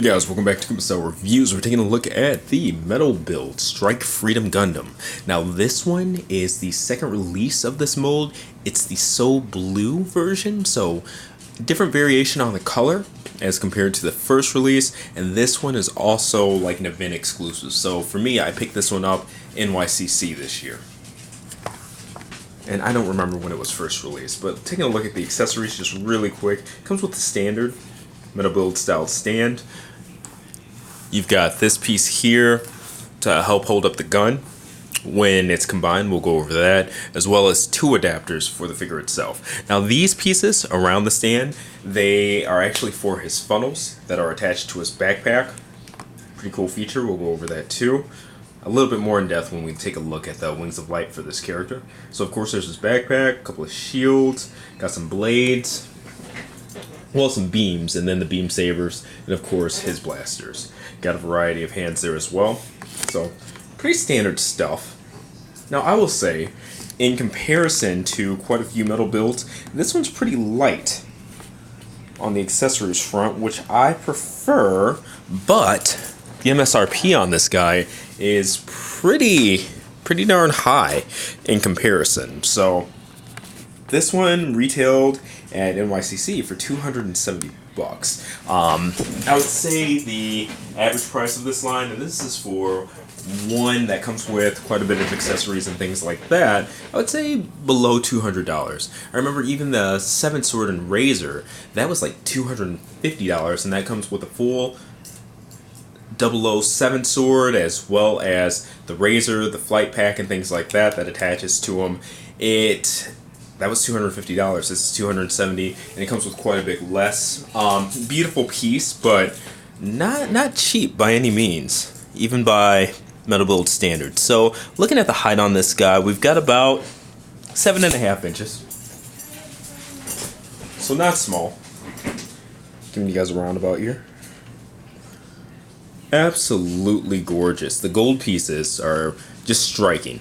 Hey guys, welcome back to Kuma Reviews. We're taking a look at the metal build Strike Freedom Gundam. Now this one is the second release of this mold. It's the So Blue version, so different variation on the color as compared to the first release, and this one is also like an event exclusive. So for me, I picked this one up NYCC this year. And I don't remember when it was first released, but taking a look at the accessories just really quick. Comes with the standard metal build style stand. You've got this piece here to help hold up the gun. When it's combined, we'll go over that, as well as two adapters for the figure itself. Now these pieces around the stand, they are actually for his funnels that are attached to his backpack. Pretty cool feature, we'll go over that too. A little bit more in depth when we take a look at the Wings of Light for this character. So of course there's his backpack, a couple of shields, got some blades, well, some beams, and then the beam sabers, and of course his blasters. Got a variety of hands there as well. So pretty standard stuff. Now I will say, in comparison to quite a few metal builds, this one's pretty light on the accessories front, which I prefer, but the MSRP on this guy is pretty darn high in comparison. So this one retailed at NYCC for $270. I would say the average price of this line, and this is for one that comes with quite a bit of accessories and things like that, I would say below $200. I remember even the 7 sword and razor, that was like $250, and that comes with a full 007 sword, as well as the razor, the flight pack, and things like that that attaches to them. That was $250. This is $270, and it comes with quite a bit less. Beautiful piece, but not cheap by any means, even by metal build standards. So looking at the height on this guy, we've got about 7.5 inches. So not small. Giving you guys a roundabout here. Absolutely gorgeous. The gold pieces are just striking.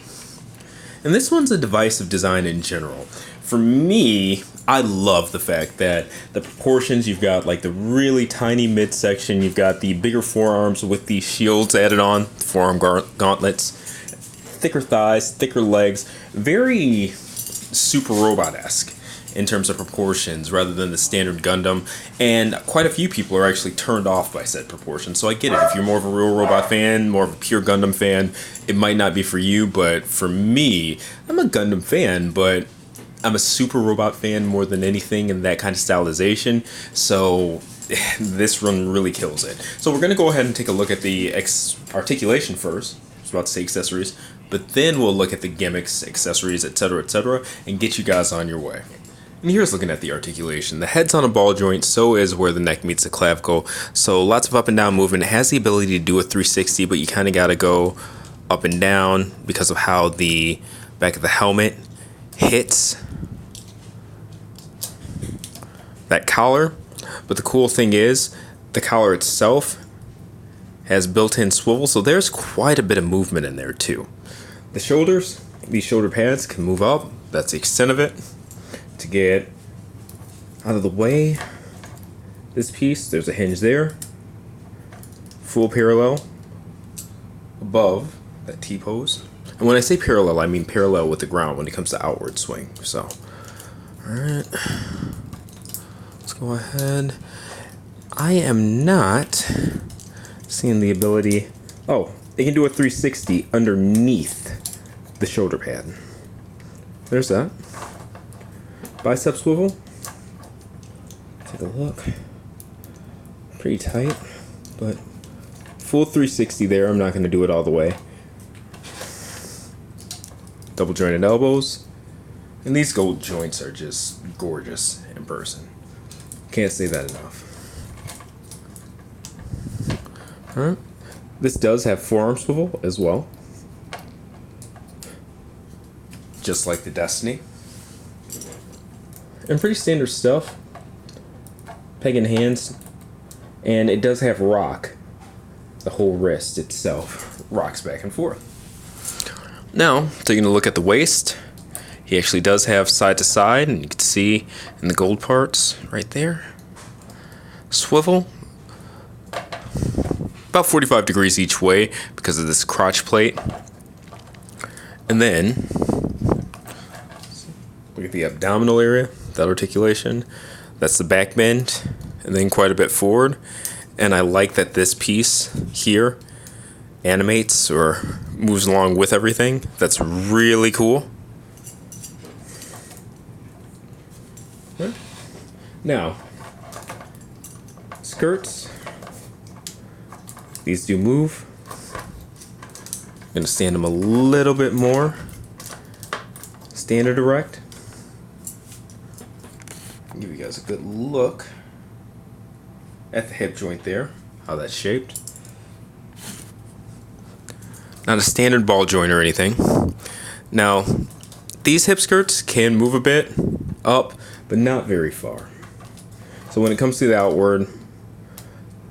And this one's a divisive design in general. For me, I love the fact that the proportions, you've got like the really tiny midsection, you've got the bigger forearms with the shields added on, forearm gauntlets, thicker thighs, thicker legs, very Super Robot-esque in terms of proportions rather than the standard Gundam, and quite a few people are actually turned off by said proportions. So I get it, if you're more of a real robot fan, more of a pure Gundam fan, it might not be for you, but for me, I'm a Gundam fan, but I'm a Super Robot fan more than anything in that kind of stylization, so this run really kills it. So we're going to go ahead and take a look at the articulation first. I was about to say accessories, but then we'll look at the gimmicks, accessories, etc., and get you guys on your way. And here's looking at the articulation. The head's on a ball joint, so is where the neck meets the clavicle. So lots of up and down movement. It has the ability to do a 360, but you kind of got to go up and down because of how the back of the helmet hits that collar. But the cool thing is, the collar itself has built-in swivel, so there's quite a bit of movement in there too. The shoulders, these shoulder pads can move up. That's the extent of it. To get out of the way, this piece, there's a hinge there, full parallel above that T-pose. And when I say parallel, I mean parallel with the ground when it comes to outward swing. So, alright, let's go ahead. I am not seeing the ability. Oh, it can do a 360 underneath the shoulder pad. There's that. Bicep swivel. Take a look. Pretty tight, but full 360 there. I'm not going to do it all the way. Double jointed elbows. And these gold joints are just gorgeous in person. Can't say that enough. Alright. This does have forearm swivel as well. Just like the Destiny. And pretty standard stuff. Peg in hands. And it does have rock. The whole wrist itself rocks back and forth. Now, taking a look at the waist. He actually does have side to side, and you can see in the gold parts right there. Swivel. about 45 degrees each way because of this crotch plate. And then look at the abdominal area, that articulation. That's the back bend, and then quite a bit forward. And I like that this piece here animates or moves along with everything. That's really cool. Now, skirts. These do move. I'm going to stand them a little bit more. Standard erect. Give you guys a good look at the hip joint there, how that's shaped. Not a standard ball joint or anything. Now, these hip skirts can move a bit up, but not very far. So when it comes to the outward,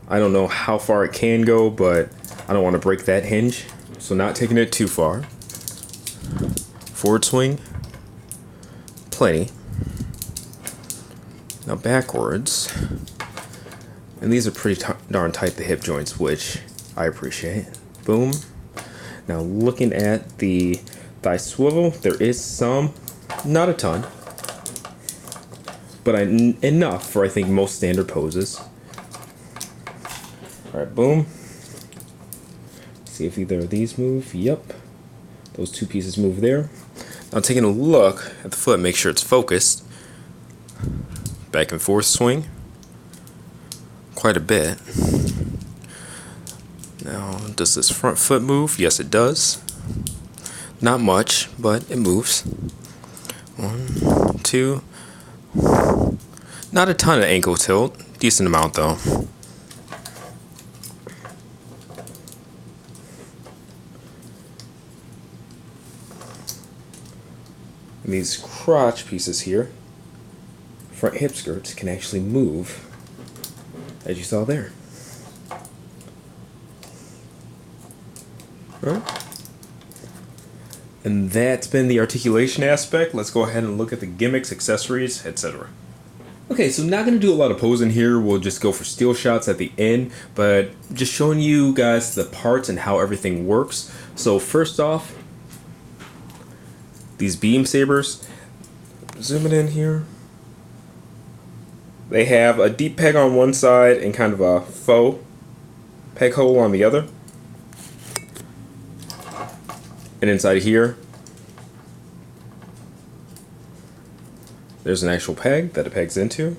I don't know how far it can go, but I don't want to break that hinge. So not taking it too far. Forward swing, plenty. Now backwards, and these are pretty darn tight, the hip joints, which I appreciate. Boom. Now looking at the thigh swivel, there is some, not a ton, but enough for I think most standard poses. Alright, boom. See if either of these move. Yep. Those two pieces move there. Now taking a look at the foot, make sure it's focused. Back and forth swing. Quite a bit. Now, does this front foot move? Yes, it does. Not much, but it moves. 1, 2. Not a ton of ankle tilt. Decent amount though. And these crotch pieces here, front hip skirts, can actually move, as you saw there. Right. And that's been the articulation aspect. Let's go ahead and look at the gimmicks, accessories, etc. Okay, so not going to do a lot of posing here. We'll just go for steel shots at the end, but just showing you guys the parts and how everything works. So first off, these beam sabers, zooming in here, they have a deep peg on one side and kind of a faux peg hole on the other. And inside here, there's an actual peg that it pegs into.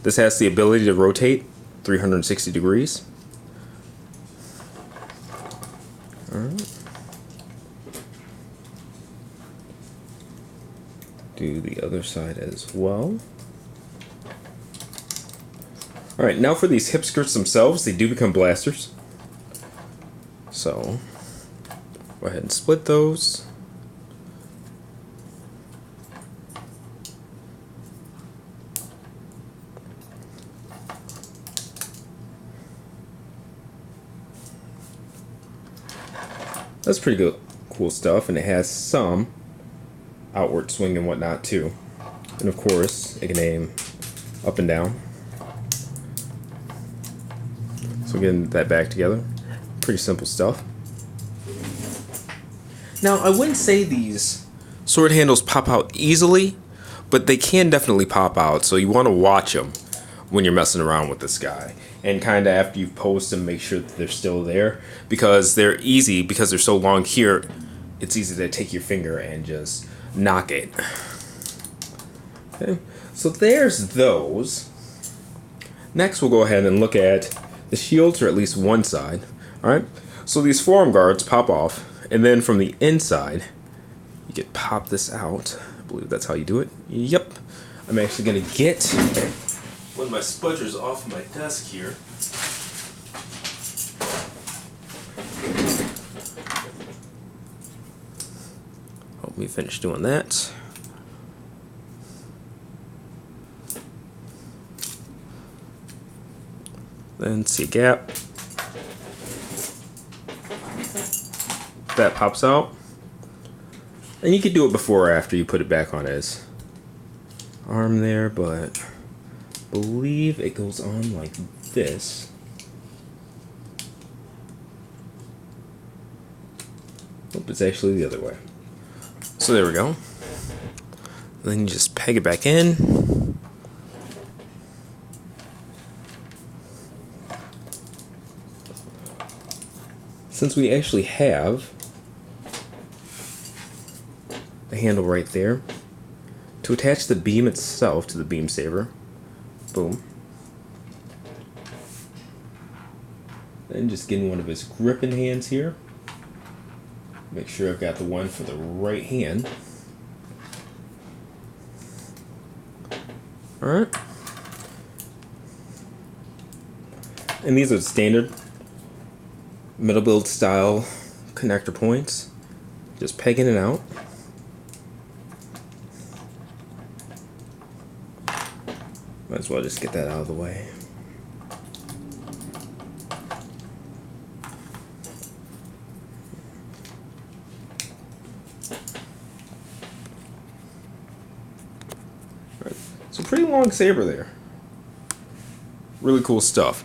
This has the ability to rotate 360 degrees. Alright. Do the other side as well. Alright, now for these hip skirts themselves, they do become blasters. So, go ahead and split those. That's pretty good, cool stuff, and it has some outward swing and whatnot too. And of course, it can aim up and down. So getting that back together, pretty simple stuff. Now, I wouldn't say these sword handles pop out easily, but they can definitely pop out, so you want to watch them when you're messing around with this guy. And kind of after you've posed them, make sure that they're still there, because they're easy, because they're so long here, it's easy to take your finger and just knock it. Okay, so there's those. Next, we'll go ahead and look at the shields, or at least one side. Alright, so these forearm guards pop off, and then from the inside, you can pop this out. I believe that's how you do it. Yep. I'm actually going to get one of my spudgers off my desk here. Help me finish doing that. Then see a gap. That pops out. And you could do it before or after you put it back on his arm there, but I believe it goes on like this. Oh, it's actually the other way. So there we go. Then you just peg it back in. Since we actually have the handle right there, to attach the beam itself to the beam saber, boom. Then just getting one of his gripping hands here. Make sure I've got the one for the right hand. Alright. And these are standard metal build style connector points. Just pegging it out. Might as well just get that out of the way. Right. So pretty long saber there. Really cool stuff.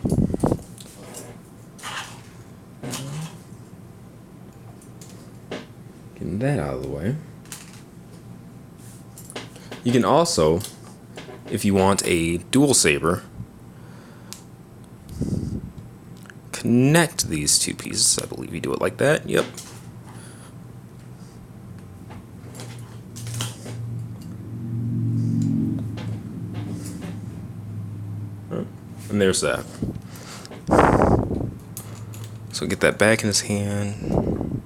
Getting that out of the way. You can also, if you want a dual saber, connect these two pieces. I believe you do it like that. Yep. And there's that. So get that back in his hand.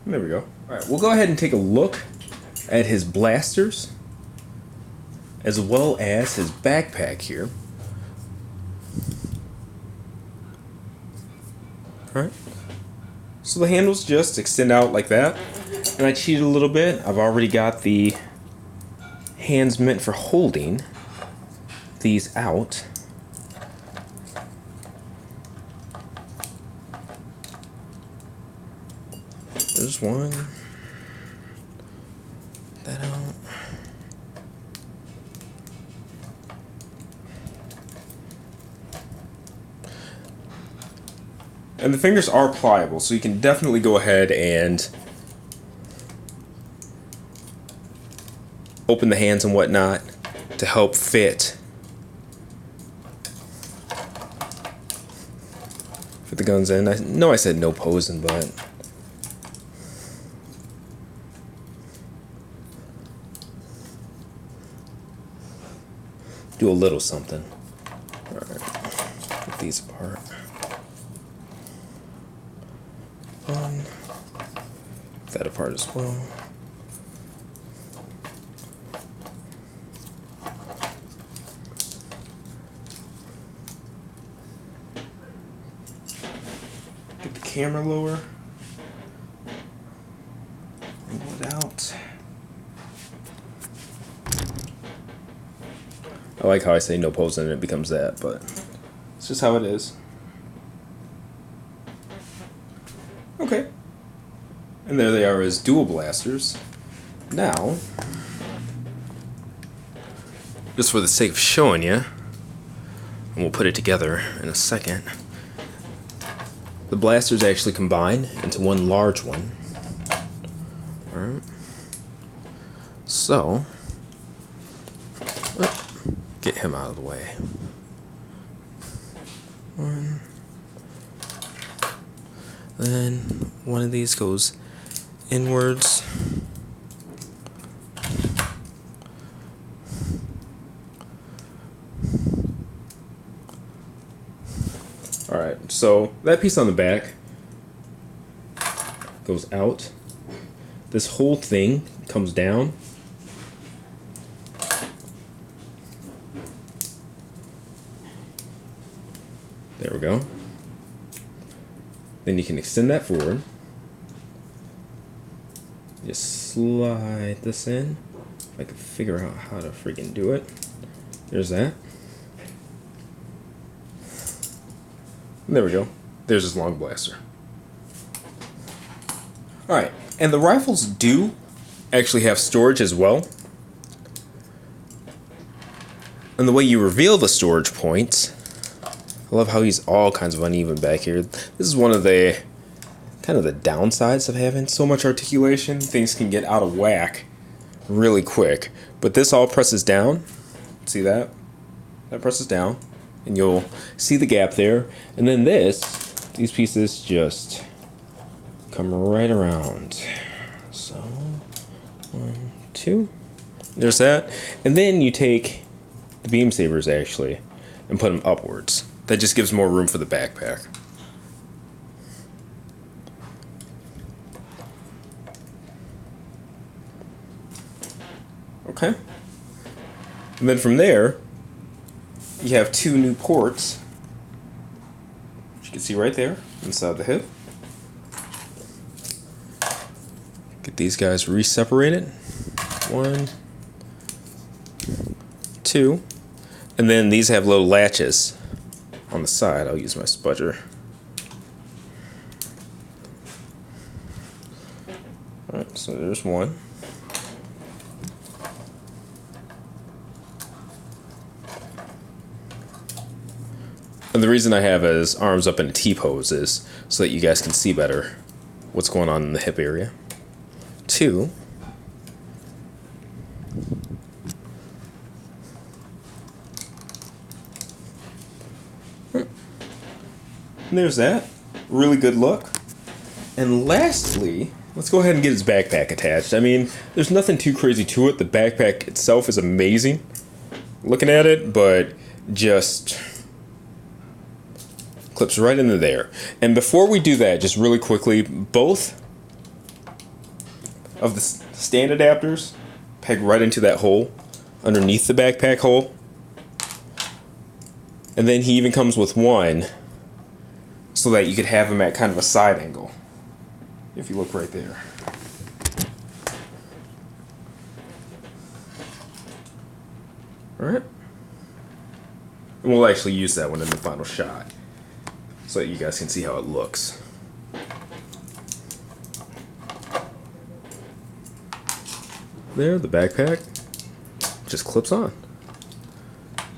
There we go. Alright, we'll go ahead and take a look at his blasters, as well as his backpack here. Alright. So the handles just extend out like that. And I cheated a little bit. I've already got the hands meant for holding these out. There's one. That out. And the fingers are pliable, so you can definitely go ahead and open the hands and whatnot to help fit the guns in. I know I said no posing, but do a little something. Alright, put these apart. That apart as well. Get the camera lower. Roll it out. I like how I say no posing and it becomes that, but it's just how it is. Okay. And there they are as dual blasters. Now, just for the sake of showing you, and we'll put it together in a second, the blasters actually combine into one large one. Alright. So, get him out of the way. One. Then one of these goes inwards. Alright, so that piece on the back goes out. This whole thing comes down. There we go. Then you can extend that forward. Just slide this in. If I can figure out how to freaking do it. There's that. And there we go. There's his long blaster. Alright, and the rifles do actually have storage as well. And the way you reveal the storage points, I love how he's all kinds of uneven back here. This is one of the kind of the downsides of having so much articulation. Things can get out of whack really quick. But this all presses down. See that? That presses down. And you'll see the gap there. And then these pieces just come right around. So, 1, 2. There's that. And then you take the beam sabers actually and put them upwards. That just gives more room for the backpack. Okay. And then from there, you have 2 new ports, which you can see right there inside the hip. Get these guys re-separated. 1, 2. And then these have little latches on the side. I'll use my spudger. Alright, so there's one. And the reason I have his arms up in a T-pose is so that you guys can see better what's going on in the hip area. 2. And there's that. Really good look. And lastly, let's go ahead and get his backpack attached. I mean, there's nothing too crazy to it. The backpack itself is amazing looking at it, but just clips right into there. And before we do that, just really quickly, both of the stand adapters peg right into that hole underneath the backpack hole. And then he even comes with one so that you could have him at kind of a side angle. If you look right there. Alright. And we'll actually use that one in the final shot so that you guys can see how it looks. There, the backpack just clips on.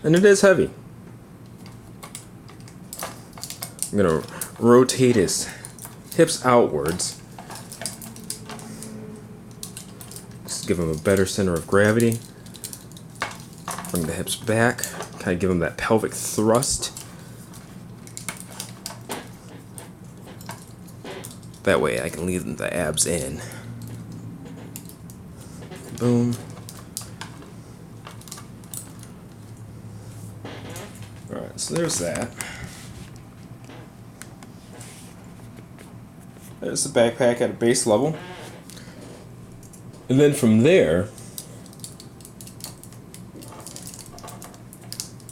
And it is heavy. I'm going to rotate his hips outwards. Just give him a better center of gravity. Bring the hips back. Kind of give him that pelvic thrust. That way I can leave the abs in. Boom. Alright, so there's that. There's the backpack at a base level. And then from there,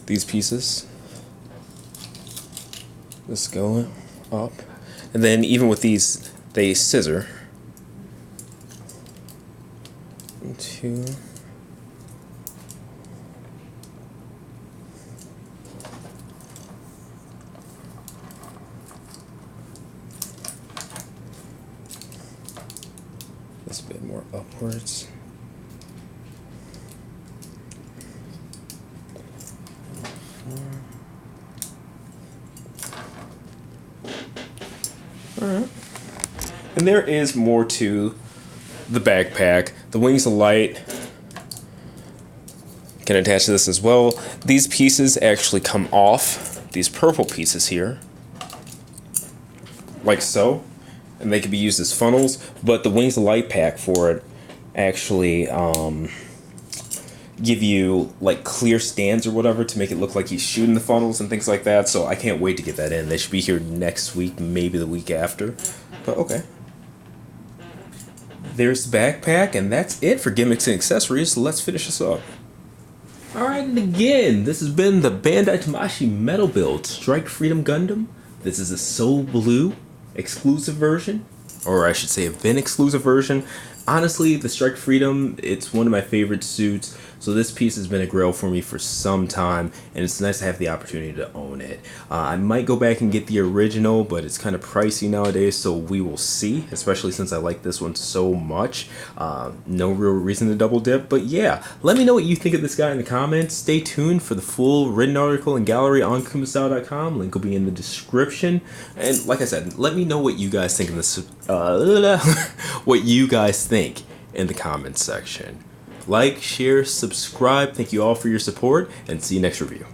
these pieces just go up. And then even with these, they scissor. 1, 2. This a bit more upwards. Alright. And there is more to the backpack. The wings of light can attach to this as well. These pieces actually come off, these purple pieces here, like so, and they can be used as funnels, but the wings of light pack for it actually give you like clear stands or whatever to make it look like he's shooting the funnels and things like that. So I can't wait to get that in. They should be here next week, maybe the week after, but okay. There's the backpack, and that's it for Gimmicks and Accessories. So let's finish this up. Alright, and again, this has been the Bandai Tamashii Metal Build Strike Freedom Gundam. This is a Soul Blue exclusive version, or I should say a VIN exclusive version. Honestly, the Strike Freedom, it's one of my favorite suits, So this piece has been a grail for me for some time, and it's nice to have the opportunity to own it. I might go back and get the original, but it's kind of pricey nowadays, so we will see, especially since I like this one so much. No real reason to double dip, but yeah, let me know what you think of this guy in the comments. Stay tuned for the full written article and gallery on kumastyle.com. Link will be in the description. And like I said, let me know what you guys think in this what you guys think in the comments section. Like, share, subscribe. Thank you all for your support, and see you next review.